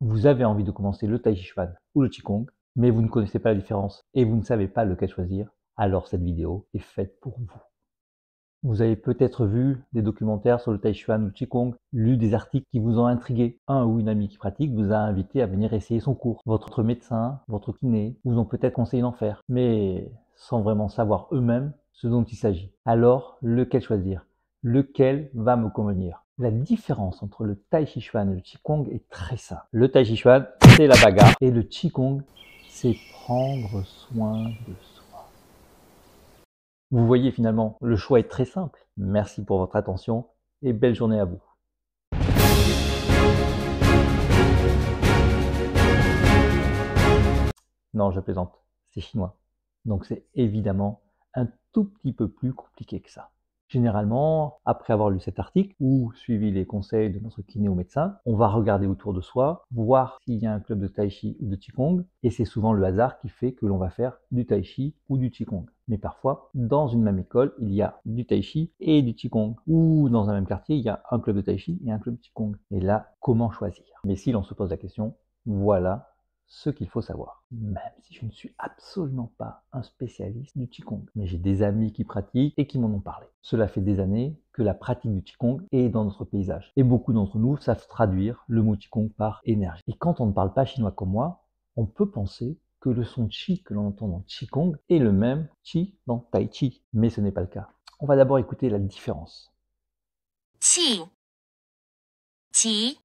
Vous avez envie de commencer le Tai Chi Chuan ou le Qigong, mais vous ne connaissez pas la différence et vous ne savez pas lequel choisir, alors cette vidéo est faite pour vous. Vous avez peut-être vu des documentaires sur le Tai Chi Chuan ou le Qigong, lu des articles qui vous ont intrigué. Un ou une amie qui pratique vous a invité à venir essayer son cours. Votre médecin, votre kiné vous ont peut-être conseillé d'en faire, mais sans vraiment savoir eux-mêmes ce dont il s'agit. Alors, lequel choisir? Lequel va me convenir? La différence entre le Tai Chi Chuan et le Qigong est très simple. Le Tai Chi Chuan, c'est la bagarre, et le Qigong, c'est prendre soin de soi. Vous voyez finalement, le choix est très simple. Merci pour votre attention et belle journée à vous. Non, je plaisante, c'est chinois. Donc c'est évidemment un tout petit peu plus compliqué que ça. Généralement, après avoir lu cet article ou suivi les conseils de notre kiné ou médecin, on va regarder autour de soi, voir s'il y a un club de Tai Chi ou de Qigong, et c'est souvent le hasard qui fait que l'on va faire du Tai Chi ou du Qigong. Mais parfois, dans une même école, il y a du Tai Chi et du Qigong, ou dans un même quartier, il y a un club de Tai Chi et un club de Qigong. Et là, comment choisir? Mais si l'on se pose la question, voilà ce qu'il faut savoir. Même si je ne suis absolument pas un spécialiste du Qigong, mais j'ai des amis qui pratiquent et qui m'en ont parlé. Cela fait des années que la pratique du Qigong est dans notre paysage. Et beaucoup d'entre nous savent traduire le mot Qigong par énergie. Et quand on ne parle pas chinois comme moi, on peut penser que le son Qi que l'on entend dans Qigong est le même Qi dans Tai Chi. Mais ce n'est pas le cas. On va d'abord écouter la différence. Qi, Qi,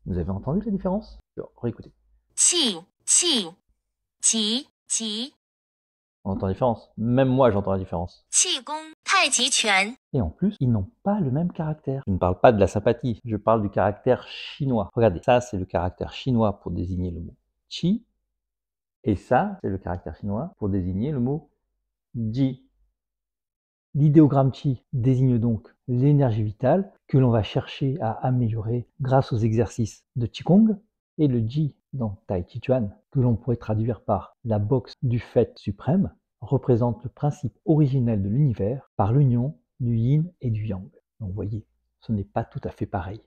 Vous avez entendu la différence? Alors, réécoutez. Qi, Qi, Qi, Qi, On entend la différence. Même moi, j'entends la différence. Qigong, Tai Chi Chuan, Et en plus, ils n'ont pas le même caractère. Je ne parle pas de la sympathie, je parle du caractère chinois. Regardez, ça c'est le caractère chinois pour désigner le mot Qi, et ça c'est le caractère chinois pour désigner le mot Ji. L'idéogramme Qi désigne donc l'énergie vitale que l'on va chercher à améliorer grâce aux exercices de Qigong, et le Ji dans Tai Chi Chuan, que l'on pourrait traduire par la boxe du fait suprême, représente le principe originel de l'univers par l'union du yin et du yang. Donc vous voyez, ce n'est pas tout à fait pareil.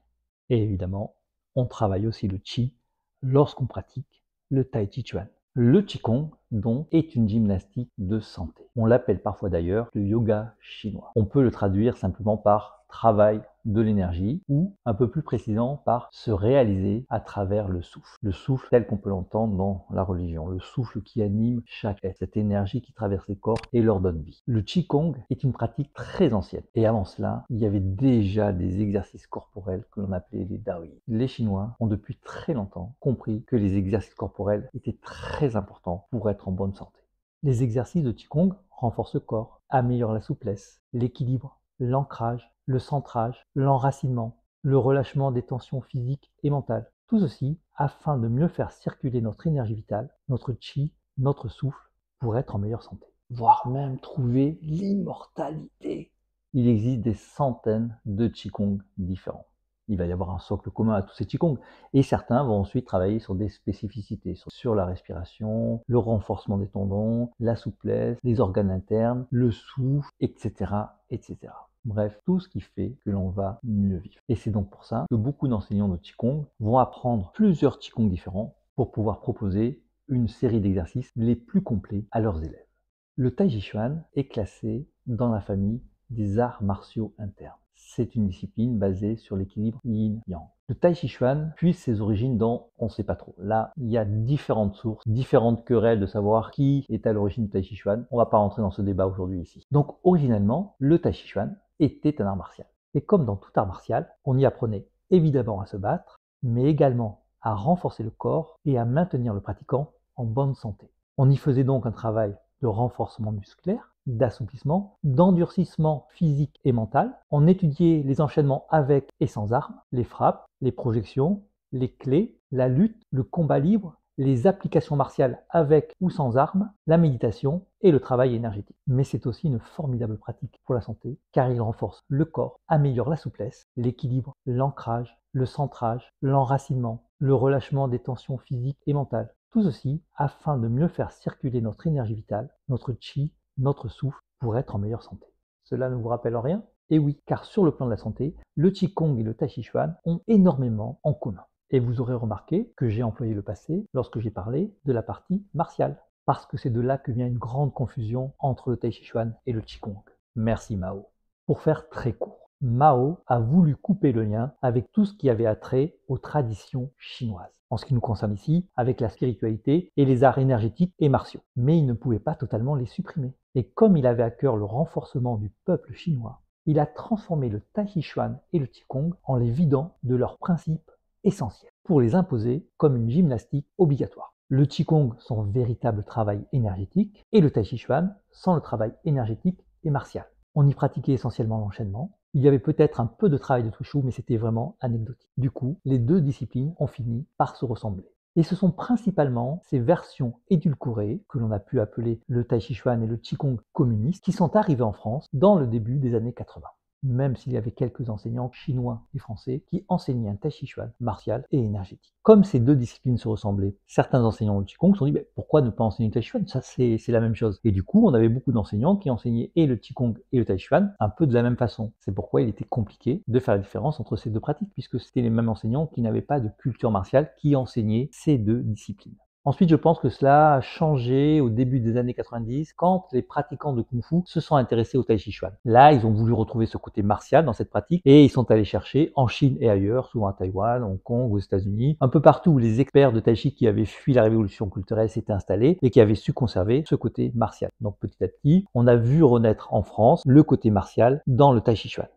Et évidemment, on travaille aussi le Qi lorsqu'on pratique le Tai Chi Chuan. Le Qigong, donc, est une gymnastique de santé. On l'appelle parfois d'ailleurs le yoga chinois. On peut le traduire simplement par travail de l'énergie ou, un peu plus précisément, par se réaliser à travers le souffle. Le souffle tel qu'on peut l'entendre dans la religion. Le souffle qui anime chaque être. Cette énergie qui traverse les corps et leur donne vie. Le Qigong est une pratique très ancienne. Et avant cela, il y avait déjà des exercices corporels que l'on appelait les Daoyi. Les Chinois ont depuis très longtemps compris que les exercices corporels étaient très importants pour être en bonne santé. Les exercices de Qigong renforcent le corps, améliorent la souplesse, l'équilibre, l'ancrage, le centrage, l'enracinement, le relâchement des tensions physiques et mentales. Tout ceci afin de mieux faire circuler notre énergie vitale, notre Qi, notre souffle, pour être en meilleure santé. Voire même trouver l'immortalité. Il existe des centaines de Qigong différents. Il va y avoir un socle commun à tous ces Qigong, et certains vont ensuite travailler sur des spécificités, sur la respiration, le renforcement des tendons, la souplesse, les organes internes, le souffle, etc., etc. Bref, tout ce qui fait que l'on va mieux vivre. Et c'est donc pour ça que beaucoup d'enseignants de Qigong vont apprendre plusieurs Qigong différents pour pouvoir proposer une série d'exercices les plus complets à leurs élèves. Le Tai Chi Chuan est classé dans la famille des arts martiaux internes. C'est une discipline basée sur l'équilibre yin-yang. Le Tai Chi Chuan puise ses origines dans, on ne sait pas trop. Là, il y a différentes sources, différentes querelles de savoir qui est à l'origine du Tai Chi Chuan. On ne va pas rentrer dans ce débat aujourd'hui ici. Donc, originellement, le Tai Chi Chuan était un art martial. Et comme dans tout art martial, on y apprenait évidemment à se battre, mais également à renforcer le corps et à maintenir le pratiquant en bonne santé. On y faisait donc un travail de renforcement musculaire, d'assouplissement, d'endurcissement physique et mental. On étudiait les enchaînements avec et sans armes, les frappes, les projections, les clés, la lutte, le combat libre, les applications martiales avec ou sans armes, la méditation et le travail énergétique. Mais c'est aussi une formidable pratique pour la santé car il renforce le corps, améliore la souplesse, l'équilibre, l'ancrage, le centrage, l'enracinement, le relâchement des tensions physiques et mentales. Tout ceci afin de mieux faire circuler notre énergie vitale, notre Qi, notre souffle pour être en meilleure santé. Cela ne vous rappelle rien? Eh oui, car sur le plan de la santé, le Qigong et le Tai Chi Chuan ont énormément en commun. Et vous aurez remarqué que j'ai employé le passé lorsque j'ai parlé de la partie martiale. Parce que c'est de là que vient une grande confusion entre le Tai Chi Chuan et le Qigong. Merci Mao. Pour faire très court, Mao a voulu couper le lien avec tout ce qui avait attrait aux traditions chinoises. En ce qui nous concerne ici, avec la spiritualité et les arts énergétiques et martiaux. Mais il ne pouvait pas totalement les supprimer. Et comme il avait à cœur le renforcement du peuple chinois, il a transformé le Tai Chi Chuan et le Qigong en les vidant de leurs principes essentiels, pour les imposer comme une gymnastique obligatoire. Le Qigong sans véritable travail énergétique et le Tai Chi Chuan sans le travail énergétique et martial. On y pratiquait essentiellement l'enchaînement. Il y avait peut-être un peu de travail de Wushu, mais c'était vraiment anecdotique. Du coup, les deux disciplines ont fini par se ressembler. Et ce sont principalement ces versions édulcorées, que l'on a pu appeler le Tai Chi Chuan et le Qigong communiste, qui sont arrivées en France dans le début des années 80. Même s'il y avait quelques enseignants chinois et français qui enseignaient un Tai Chi Chuan martial et énergétique. Comme ces deux disciplines se ressemblaient, certains enseignants du Qigong se sont dit pourquoi ne pas enseigner le Tai Chi Chuan, ça c'est la même chose. Et du coup, on avait beaucoup d'enseignants qui enseignaient et le Qigong et le Tai Chi Chuan un peu de la même façon. C'est pourquoi il était compliqué de faire la différence entre ces deux pratiques, puisque c'était les mêmes enseignants qui n'avaient pas de culture martiale qui enseignaient ces deux disciplines. Ensuite, je pense que cela a changé au début des années 90 quand les pratiquants de Kung Fu se sont intéressés au Tai Chi Chuan. Là, ils ont voulu retrouver ce côté martial dans cette pratique et ils sont allés chercher en Chine et ailleurs, souvent à Taïwan, Hong Kong, aux États-Unis, un peu partout où les experts de Tai Chi qui avaient fui la révolution culturelle s'étaient installés et qui avaient su conserver ce côté martial. Donc petit à petit, on a vu renaître en France le côté martial dans le Tai Chi Chuan.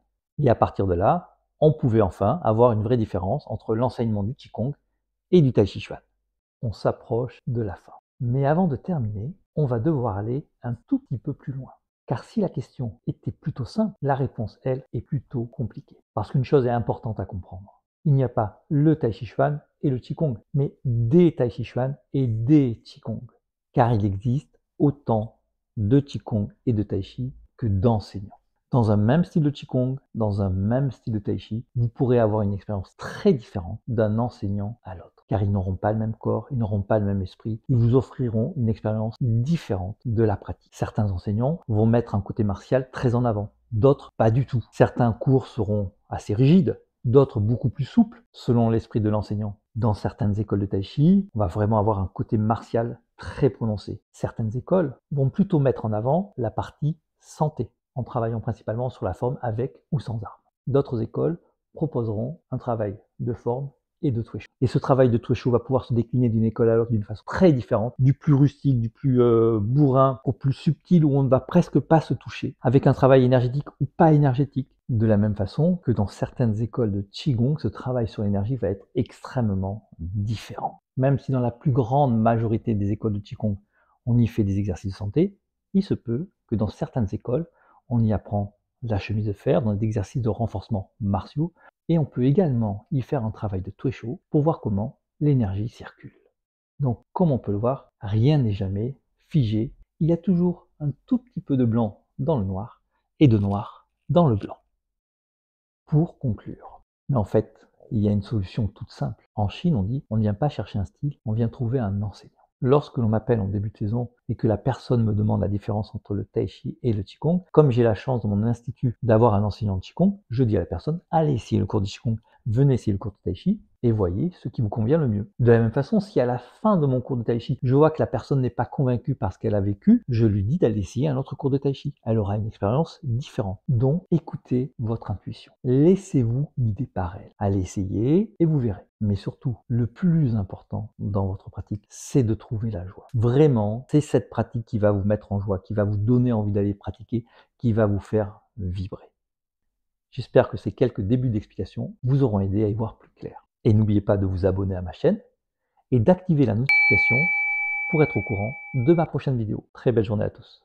Et à partir de là, on pouvait enfin avoir une vraie différence entre l'enseignement du Qigong et du Tai Chi Chuan. On s'approche de la fin. Mais avant de terminer, on va devoir aller un tout petit peu plus loin. Car si la question était plutôt simple, la réponse, elle, est plutôt compliquée. Parce qu'une chose est importante à comprendre. Il n'y a pas le Tai Chi Chuan et le Qigong, mais des Tai Chi Chuan et des Qigong. Car il existe autant de Qigong et de Tai Chi que d'enseignants. Dans un même style de Qigong, dans un même style de Tai Chi, vous pourrez avoir une expérience très différente d'un enseignant à l'autre. Car ils n'auront pas le même corps, ils n'auront pas le même esprit, ils vous offriront une expérience différente de la pratique. Certains enseignants vont mettre un côté martial très en avant, d'autres pas du tout. Certains cours seront assez rigides, d'autres beaucoup plus souples selon l'esprit de l'enseignant. Dans certaines écoles de Tai Chi, on va vraiment avoir un côté martial très prononcé. Certaines écoles vont plutôt mettre en avant la partie santé, en travaillant principalement sur la forme avec ou sans armes. D'autres écoles proposeront un travail de forme et de Tuishu. Et ce travail de Tuishu va pouvoir se décliner d'une école à l'autre d'une façon très différente, du plus rustique, du plus bourrin, au plus subtil où on ne va presque pas se toucher, avec un travail énergétique ou pas énergétique. De la même façon que dans certaines écoles de Qigong, ce travail sur l'énergie va être extrêmement différent. Même si dans la plus grande majorité des écoles de Qigong, on y fait des exercices de santé, il se peut que dans certaines écoles, on y apprend la chemise de fer, dans des exercices de renforcement martiaux, et on peut également y faire un travail de Tuishu pour voir comment l'énergie circule. Donc, comme on peut le voir, rien n'est jamais figé. Il y a toujours un tout petit peu de blanc dans le noir et de noir dans le blanc. Pour conclure, mais en fait, il y a une solution toute simple. En Chine, on dit, on ne vient pas chercher un style, on vient trouver un enseignant. Lorsque l'on m'appelle en début de saison et que la personne me demande la différence entre le Tai Chi et le Qigong, comme j'ai la chance dans mon institut d'avoir un enseignant de Qigong, je dis à la personne, allez essayer le cours de Qigong, venez essayer le cours de Tai Chi et voyez ce qui vous convient le mieux. De la même façon, si à la fin de mon cours de Tai Chi, je vois que la personne n'est pas convaincue par ce qu'elle a vécu, je lui dis d'aller essayer un autre cours de Tai Chi. Elle aura une expérience différente. Donc, écoutez votre intuition. Laissez-vous guider par elle. Allez essayer et vous verrez. Mais surtout, le plus important dans votre pratique, c'est de trouver la joie. Vraiment, c'est cette pratique qui va vous mettre en joie, qui va vous donner envie d'aller pratiquer, qui va vous faire vibrer. J'espère que ces quelques débuts d'explication vous auront aidé à y voir plus clair. Et n'oubliez pas de vous abonner à ma chaîne et d'activer la notification pour être au courant de ma prochaine vidéo. Très belle journée à tous.